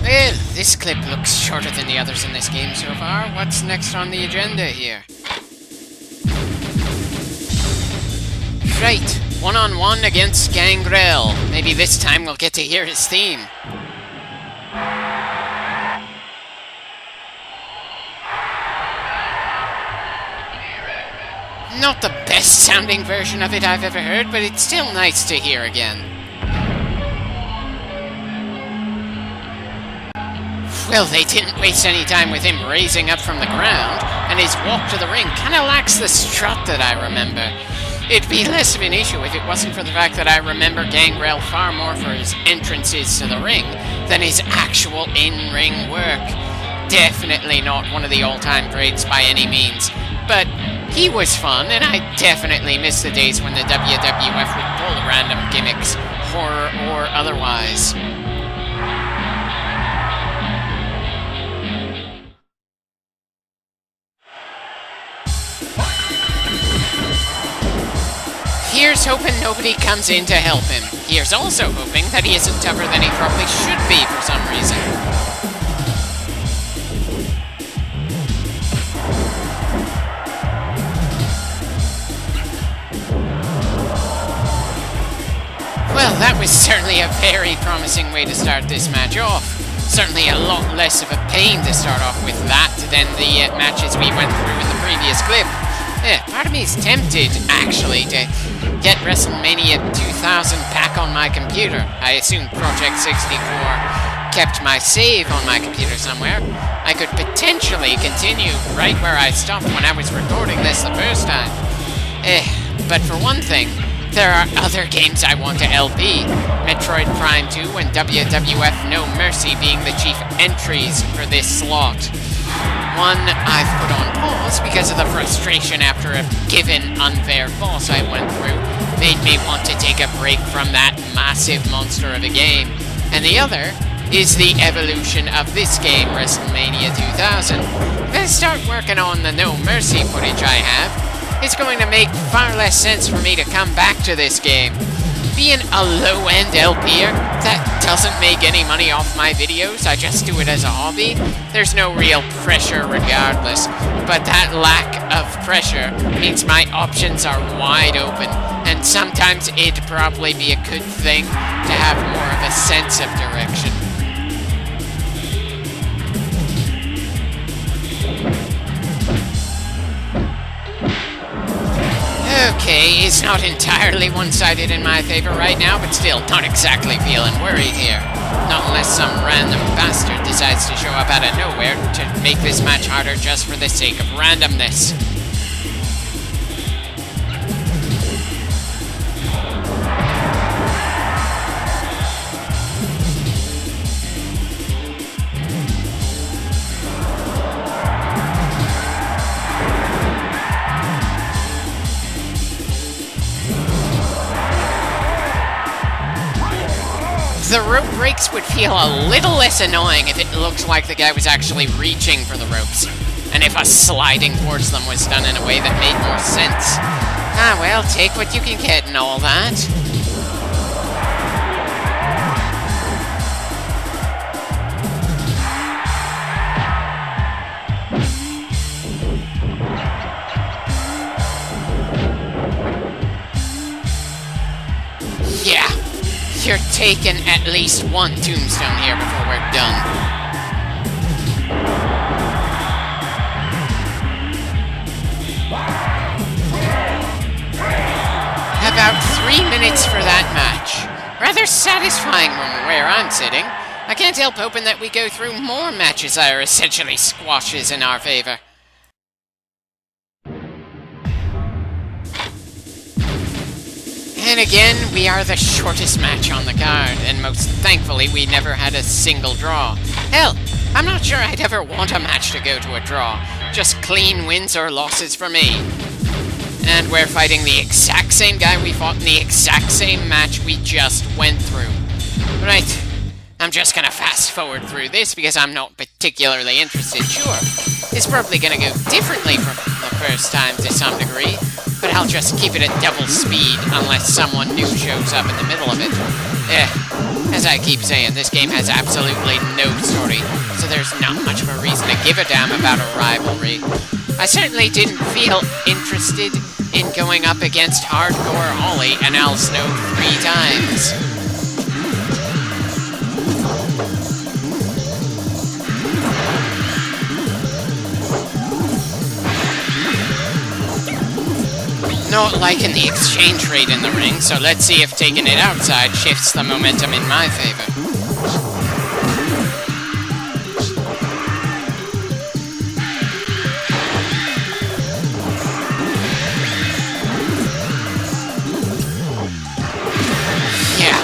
Well, this clip looks shorter than the others in this game so far. What's next on the agenda here? Right, one-on-one against Gangrel. Maybe this time we'll get to hear his theme. Not the best sounding version of it I've ever heard, but it's still nice to hear again. Well, they didn't waste any time with him raising up from the ground, and his walk to the ring kinda lacks the strut that I remember. It'd be less of an issue if it wasn't for the fact that I remember Gangrel far more for his entrances to the ring than his actual in-ring work. Definitely not one of the all-time greats by any means, but he was fun, and I definitely miss the days when the WWF would pull random gimmicks, horror or otherwise. Here's hoping nobody comes in to help him. Here's also hoping that he isn't tougher than he probably should be for some reason. Well, that was certainly a very promising way to start this match off. Certainly a lot less of a pain to start off with that than the matches we went through in the previous clip. Yeah, part of me is tempted, actually, to get WrestleMania 2000 back on my computer. I assume Project 64 kept my save on my computer somewhere. I could potentially continue right where I stopped when I was recording this the first time. But for one thing, there are other games I want to LP. Metroid Prime 2 and WWF No Mercy being the chief entries for this slot. One I've put on pause because of the frustration after a given unfair boss I went through made me want to take a break from that massive monster of a game. And the other is the evolution of this game, WrestleMania 2000. If I start working on the No Mercy footage I have, it's going to make far less sense for me to come back to this game. Being a low-end LPer that doesn't make any money off my videos, I just do it as a hobby, there's no real pressure regardless. But that lack of pressure means my options are wide open, and sometimes it'd probably be a good thing to have more of a sense of direction. Okay, it's not entirely one-sided in my favor right now, but still not exactly feeling worried here. Not unless some random bastard decides to show up out of nowhere to make this match harder just for the sake of randomness. The rope breaks would feel a little less annoying if it looked like the guy was actually reaching for the ropes, and if us sliding towards them was done in a way that made more sense. Ah well, take what you can get and all that. Yeah. You're taking at least one tombstone here before we're done. About 3 minutes for that match. Rather satisfying from where I'm sitting. I can't help hoping that we go through more matches that are essentially squashes in our favor. And again, we are the shortest match on the card, and most thankfully we never had a single draw. Hell, I'm not sure I'd ever want a match to go to a draw. Just clean wins or losses for me. And we're fighting the exact same guy we fought in the exact same match we just went through. Right, I'm just gonna fast forward through this because I'm not particularly interested, sure. It's probably gonna go differently from the first time to some degree, but I'll just keep it at double speed unless someone new shows up in the middle of it. As I keep saying, this game has absolutely no story there's not much of a reason to give a damn about a rivalry. I certainly didn't feel interested in going up against Hardcore Holly and Al Snow 3 times. Not liking the exchange rate in the ring, so let's see if taking it outside shifts the momentum in my favor. Yeah,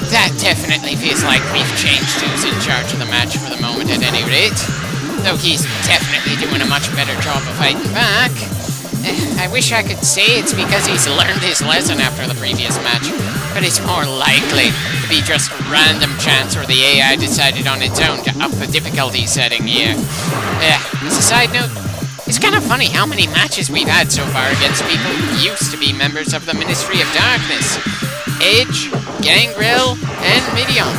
that definitely feels like we've changed who's in charge of the match for the moment at any rate. Though he's definitely doing a much better job of fighting back. I wish I could say it's because he's learned his lesson after the previous match, but it's more likely to be just random chance where the AI decided on its own to up the difficulty setting here. As a side note, it's kind of funny how many matches we've had so far against people who used to be members of the Ministry of Darkness. Edge, Gangrel, and Midian.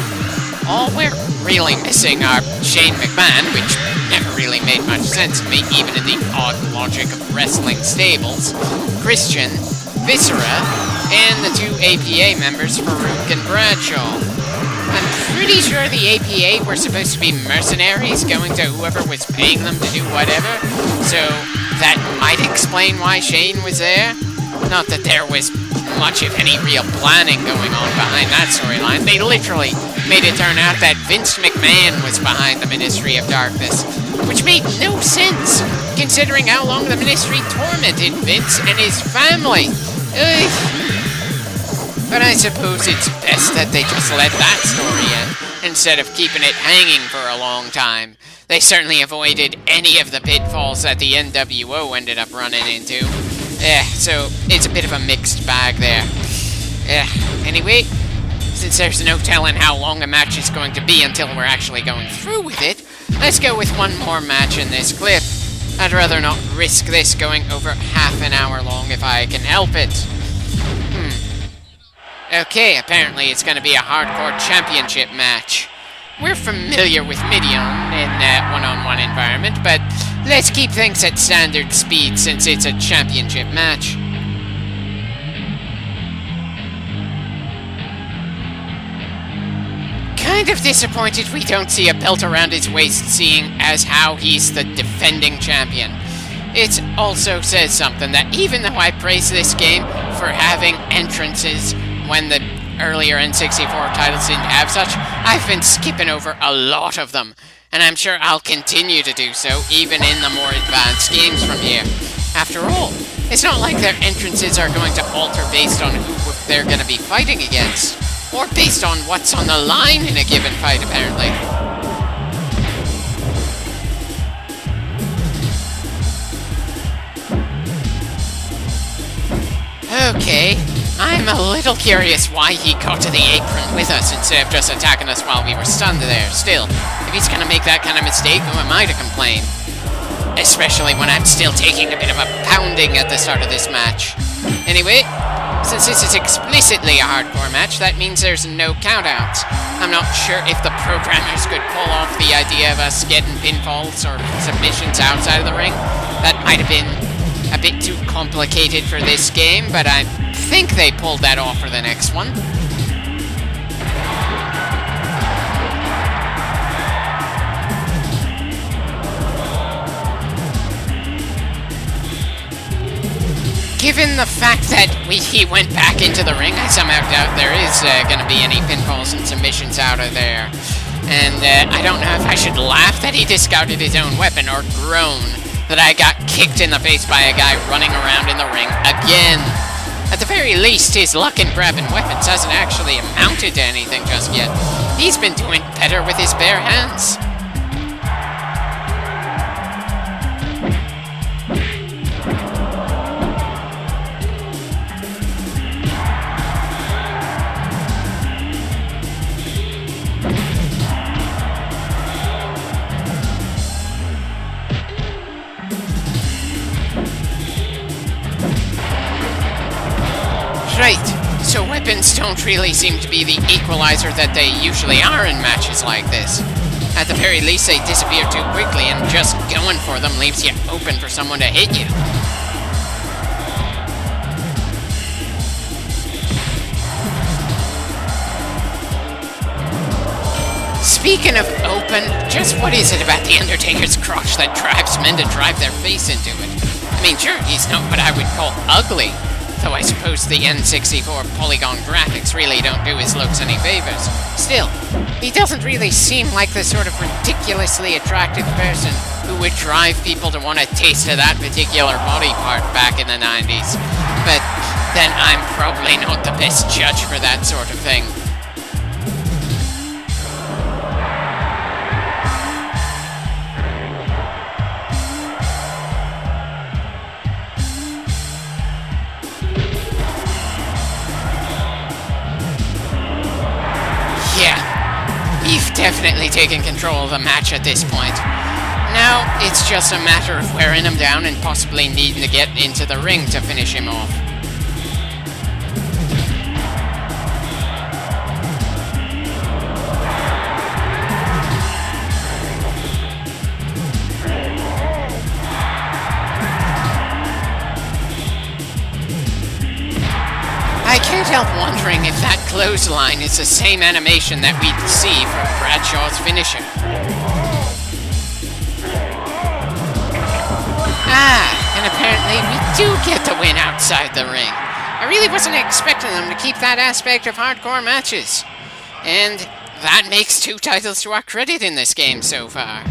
All we're really missing are Shane McMahon, which never really made much sense to me, even in the odd logic of wrestling stables, Christian, Viscera, and the 2 APA members, Farouk and Bradshaw. I'm pretty sure the APA were supposed to be mercenaries going to whoever was paying them to do whatever, so that might explain why Shane was there. Not that there was much, if any, real planning going on behind that storyline. They literally made it turn out that Vince McMahon was behind the Ministry of Darkness, which made no sense, considering how long the Ministry tormented Vince and his family. Ugh. But I suppose it's best that they just let that story end, instead of keeping it hanging for a long time. They certainly avoided any of the pitfalls that the NWO ended up running into. So it's a bit of a mixed bag there. Anyway, since there's no telling how long a match is going to be until we're actually going through with it, let's go with one more match in this clip. I'd rather not risk this going over half an hour long if I can help it. Okay, apparently it's going to be a hardcore championship match. We're familiar with Midian in that one-on-one environment, but let's keep things at standard speed since it's a championship match. Kind of disappointed we don't see a belt around his waist, seeing as how he's the defending champion. It also says something that even though I praise this game for having entrances when the earlier N64 titles didn't have such, I've been skipping over a lot of them, and I'm sure I'll continue to do so even in the more advanced games from here. After all, it's not like their entrances are going to alter based on who they're going to be fighting against, or based on what's on the line in a given fight, apparently. Okay, I'm a little curious why he got to the apron with us instead of just attacking us while we were stunned there. Still, if he's gonna make that kind of mistake, who am I to complain? Especially when I'm still taking a bit of a pounding at the start of this match. Anyway, since this is explicitly a hardcore match, that means there's no countouts. I'm not sure if the programmers could pull off the idea of us getting pinfalls or submissions outside of the ring. That might have been a bit too complicated for this game, but I think they pulled that off for the next one. Given the fact that he went back into the ring, I somehow doubt there is going to be any pinfalls and submissions out of there. And I don't know if I should laugh that he discarded his own weapon or groan that I got kicked in the face by a guy running around in the ring again. At the very least, his luck in grabbing weapons hasn't actually amounted to anything just yet. He's been doing better with his bare hands. Right, so weapons don't really seem to be the equalizer that they usually are in matches like this. at the very least they disappear too quickly, and just going for them leaves you open for someone to hit you. Speaking of open, just what is it about The Undertaker's crotch that drives men to drive their face into it? I mean, sure, he's not what I would call ugly, though I suppose the N64 polygon graphics really don't do his looks any favors. Still, he doesn't really seem like the sort of ridiculously attractive person who would drive people to want a taste of that particular body part back in the 90s. But then I'm probably not the best judge for that sort of thing. We've definitely taken control of the match at this point. Now, it's just a matter of wearing him down and possibly needing to get into the ring to finish him off. I can't help wondering if that clothesline is the same animation that we'd see from Bradshaw's finisher. And apparently we do get the win outside the ring. I really wasn't expecting them to keep that aspect of hardcore matches. And that makes 2 titles to our credit in this game so far.